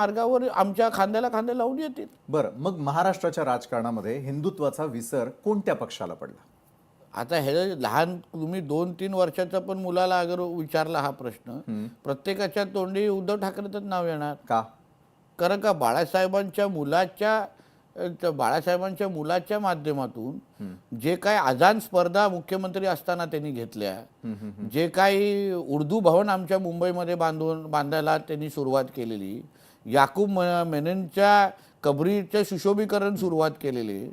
मार्गावर आमच्या खांद्याला खांदे लावून येतील. बरं, मग महाराष्ट्राच्या राजकारणामध्ये हिंदुत्वाचा विसर कोणत्या पक्षाला पडला? आता हे लहान तुम्ही 2-3 वर्षाचा पण मुलाला अगर विचारला हा प्रश्न, प्रत्येकाच्या तोंडी उद्धव ठाकरेंचंच नाव येणार. का? कारण का बाळासाहेबांच्या मुलाच्या माध्यमातून जे काय अजान स्पर्धा मुख्यमंत्री असताना त्यांनी घेतल्या, जे काही उर्दू भवन आमच्या मुंबईमध्ये बांधायला त्यांनी सुरुवात केलेली, याकूब मेननच्या कबरीचं सुशोभीकरण सुरुवात केलेली,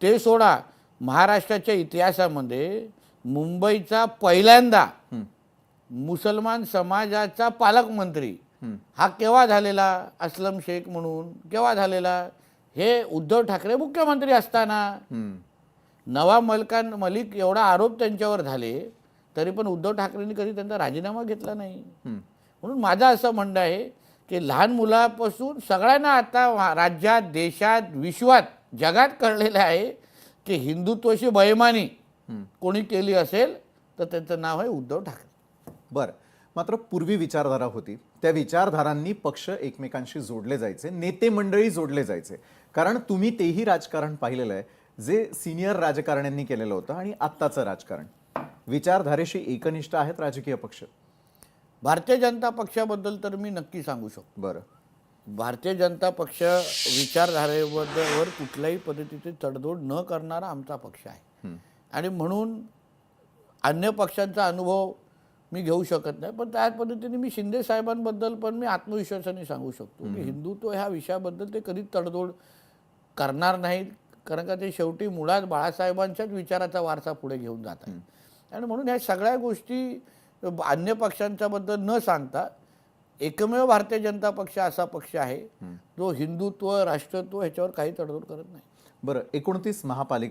ते सोडा. महाराष्ट्राच्या इतिहासामध्ये मुंबईचा पहिल्यांदा मुसलमान समाजाचा पालकमंत्री हा केव्हा झालेला? असलम शेख म्हणून केव्हा झालेला? हे उद्धव ठाकरे मुख्यमंत्री असताना. नवाब मलिक एवढा आरोप त्यांच्यावर झाले तरी पण उद्धव ठाकरेंनी कधी त्यांचा राजीनामा घेतला नाही. म्हणून माझं असं म्हणणं आहे की लहान मुलापासून सगळ्यांना आता राज्यात, देशात, विश्वात, जगात कळलेलं आहे की हिंदुत्वाशी बेईमानी कोणी केली असेल तर त्याचं नाव आहे उद्धव ठाकरे. बरं, मात्र पूर्वी विचारधारा होती, त्या विचारधारांनी पक्ष एकमेकांशी जोडले जायचे, नेते मंडळी जोडले जायचे. कारण तुम्ही तेही राजकारण पाहिलेलं आहे जे सिनियर राजकारण्यांनी केलेलं होतं आणि आत्ताचं राजकारण. विचारधारेशी एकनिष्ठ आहेत राजकीय पक्ष? भारतीय जनता पक्षाबद्दल तर मी नक्की सांगू शकतो. बरं, भारतीय जनता पक्ष विचारधारेवर कुठल्याही पद्धतीची तडजोड न करणारा आमचा पक्ष आहे. आणि म्हणून अन्य पक्षांचा अनुभव मी घेऊ शकत नाही, पण त्याच पद्धतीने मी शिंदे साहेबांबद्दल पण मी आत्मविश्वासाने सांगू शकतो की हिंदुत्व ह्या विषयाबद्दल ते कधीच तडजोड करणार नाहीत. कारण का ते शेवटी मुळात बाळासाहेबांच्याच विचाराचा वारसा पुढे घेऊन जात आहे. आणि म्हणून ह्या सगळ्या गोष्टी अन्य पक्षांच्याबद्दल न सांगता एकमेव भारतीय जनता पक्ष असा पक्ष आहे जो हिंदुत्व, राष्ट्रत्व ह्याच्यावर काही तडजोड करत नाही. बरं, 29 महापालिका